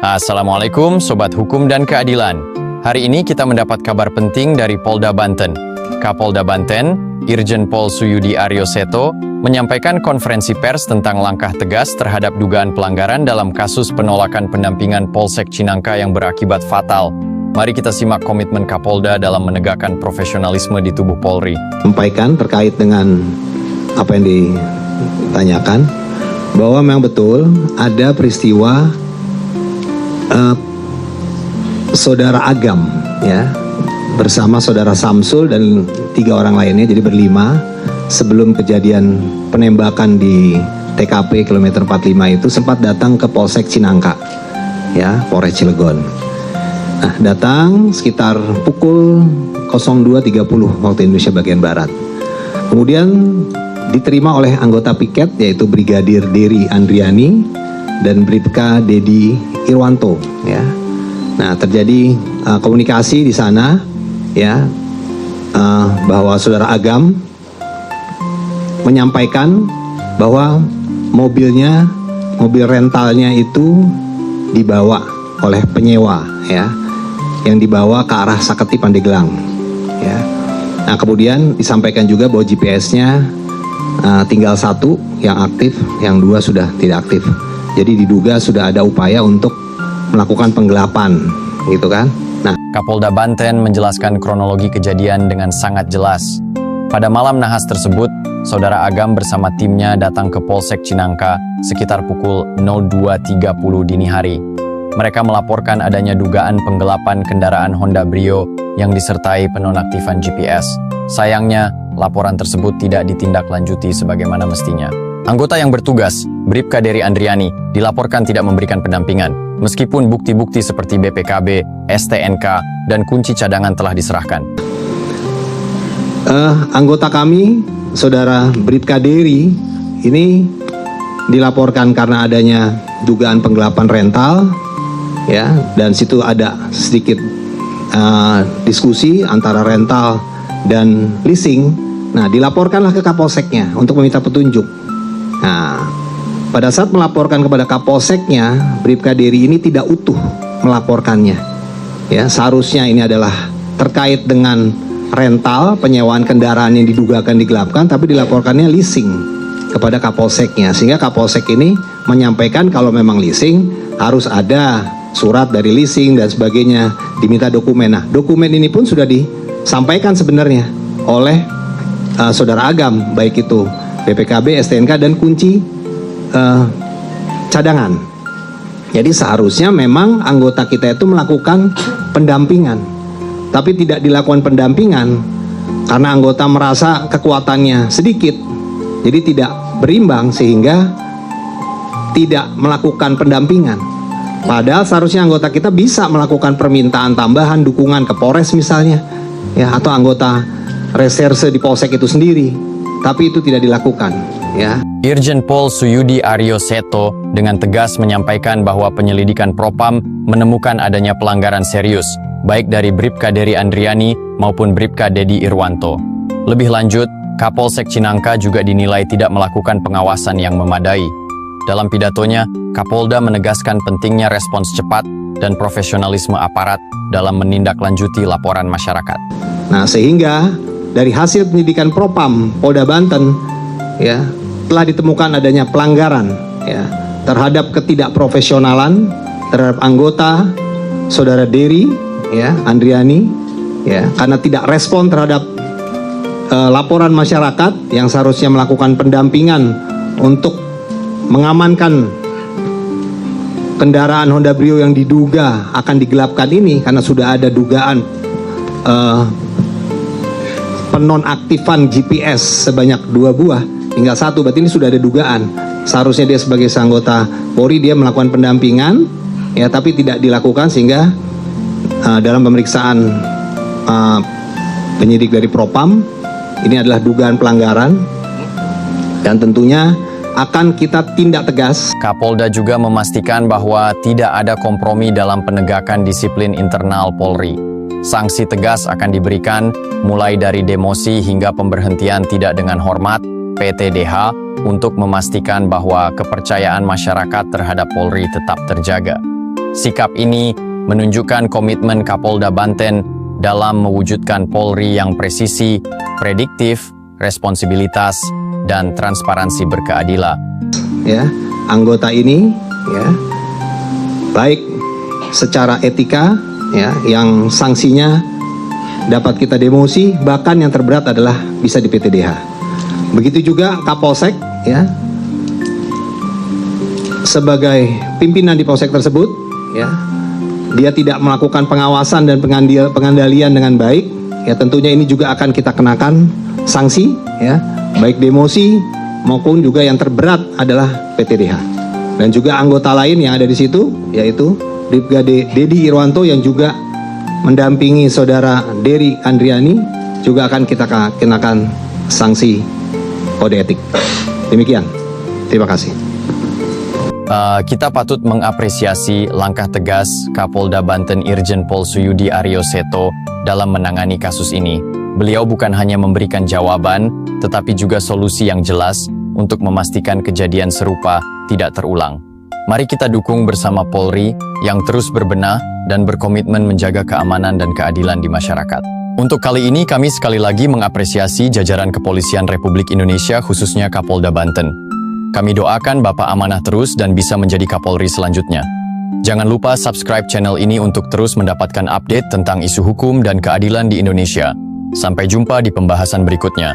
Assalamualaikum Sobat Hukum dan Keadilan. Hari ini kita mendapat kabar penting dari Polda Banten. Kapolda Banten, Irjen Pol Suyudi Aryoseto, menyampaikan konferensi pers tentang langkah tegas terhadap dugaan pelanggaran dalam kasus penolakan pendampingan Polsek Cinangka yang berakibat fatal. Mari kita simak komitmen Kapolda dalam menegakkan profesionalisme di tubuh Polri. Sampaikan terkait dengan apa yang ditanyakan, bahwa memang betul ada peristiwa saudara Agam ya bersama saudara Samsul dan 3 orang lainnya, jadi berlima, sebelum kejadian penembakan di TKP kilometer 45 itu sempat datang ke Polsek Cinangka ya, Polres Cilegon. Nah, datang sekitar pukul 02.30 waktu Indonesia bagian Barat. Kemudian diterima oleh anggota piket yaitu Brigadir Dery Andriani dan Bribka Dedi Irwanto ya. Nah, terjadi komunikasi di sana ya, bahwa saudara Agam menyampaikan bahwa mobil rentalnya itu dibawa oleh penyewa ya, yang dibawa ke arah Saketi Pandeglang ya. Nah, kemudian disampaikan juga bahwa GPS-nya tinggal 1 yang aktif, yang 2 sudah tidak aktif. Jadi diduga sudah ada upaya untuk melakukan penggelapan, gitu kan? Nah, Kapolda Banten menjelaskan kronologi kejadian dengan sangat jelas. Pada malam nahas tersebut, saudara Agam bersama timnya datang ke Polsek Cinangka sekitar pukul 02.30 dini hari. Mereka melaporkan adanya dugaan penggelapan kendaraan Honda Brio yang disertai penonaktifan GPS. Sayangnya, laporan tersebut tidak ditindaklanjuti sebagaimana mestinya. Anggota yang bertugas, Bribka Dery Andriani, dilaporkan tidak memberikan pendampingan, meskipun bukti-bukti seperti BPKB, STNK, dan kunci cadangan telah diserahkan. Anggota kami, saudara Bribka Dery, ini dilaporkan karena adanya dugaan penggelapan rental, ya, dan situ ada sedikit diskusi antara rental dan leasing. Nah, dilaporkanlah ke Kapolseknya untuk meminta petunjuk. Nah, pada saat melaporkan kepada Kapolseknya, Bribka Dery ini tidak utuh melaporkannya. Ya, seharusnya ini adalah terkait dengan rental, penyewaan kendaraan yang didugakan digelapkan, tapi dilaporkannya leasing kepada Kapolseknya. Sehingga Kapolsek ini menyampaikan kalau memang leasing harus ada surat dari leasing dan sebagainya, diminta dokumen. Nah, dokumen ini pun sudah disampaikan sebenarnya oleh saudara Agam, baik itu BPKB, STNK, dan kunci cadangan. Jadi seharusnya memang anggota kita itu melakukan pendampingan, tapi tidak dilakukan pendampingan karena anggota merasa kekuatannya sedikit, jadi tidak berimbang sehingga tidak melakukan pendampingan. Padahal seharusnya anggota kita bisa melakukan permintaan tambahan dukungan ke Polres misalnya ya, atau anggota reserse di Polsek itu sendiri, tapi itu tidak dilakukan ya. Irjen Pol Suyudi Aryoseto dengan tegas menyampaikan bahwa penyelidikan Propam menemukan adanya pelanggaran serius, baik dari Bribka Dery Andriani maupun Bribka Dedi Irwanto. Lebih lanjut, Kapolsek Cinangka juga dinilai tidak melakukan pengawasan yang memadai. Dalam pidatonya, Kapolda menegaskan pentingnya respons cepat dan profesionalisme aparat dalam menindaklanjuti laporan masyarakat. Nah, sehingga dari hasil penyidikan Propam Polda Banten ya, telah ditemukan adanya pelanggaran ya terhadap ketidakprofesionalan terhadap anggota saudara Dery ya Andriani ya, karena tidak respon terhadap laporan masyarakat yang seharusnya melakukan pendampingan untuk mengamankan kendaraan Honda Brio yang diduga akan digelapkan ini, karena sudah ada dugaan penonaktifan GPS sebanyak 2 buah, tinggal 1, berarti ini sudah ada dugaan. Seharusnya dia sebagai anggota Polri dia melakukan pendampingan ya, tapi tidak dilakukan, sehingga dalam pemeriksaan penyidik dari Propam ini adalah dugaan pelanggaran dan tentunya akan kita tindak tegas. Kapolda juga memastikan bahwa tidak ada kompromi dalam penegakan disiplin internal Polri. Sanksi tegas akan diberikan mulai dari demosi hingga pemberhentian tidak dengan hormat (PTDH) untuk memastikan bahwa kepercayaan masyarakat terhadap Polri tetap terjaga. Sikap ini menunjukkan komitmen Kapolda Banten dalam mewujudkan Polri yang presisi, prediktif, responsibilitas, dan transparansi berkeadilan. Ya, anggota ini ya baik secara etika ya yang sanksinya dapat kita demosi, bahkan yang terberat adalah bisa di PTDH. Begitu juga Kapolsek ya sebagai pimpinan di polsek tersebut ya, dia tidak melakukan pengawasan dan pengandalian dengan baik ya, tentunya ini juga akan kita kenakan sanksi ya, baik demosi maupun juga yang terberat adalah PTDH. Dan juga anggota lain yang ada di situ yaitu Brigade Dedi Irwanto yang juga mendampingi saudara Dery Andriani juga akan kita kenakan sanksi kode etik. Demikian. Terima kasih. Kita patut mengapresiasi langkah tegas Kapolda Banten Irjen Pol Suyudi Aryo Seto dalam menangani kasus ini. Beliau bukan hanya memberikan jawaban, tetapi juga solusi yang jelas untuk memastikan kejadian serupa tidak terulang. Mari kita dukung bersama Polri yang terus berbenah dan berkomitmen menjaga keamanan dan keadilan di masyarakat. Untuk kali ini kami sekali lagi mengapresiasi jajaran Kepolisian Republik Indonesia khususnya Kapolda Banten. Kami doakan Bapak amanah terus dan bisa menjadi Kapolri selanjutnya. Jangan lupa subscribe channel ini untuk terus mendapatkan update tentang isu hukum dan keadilan di Indonesia. Sampai jumpa di pembahasan berikutnya.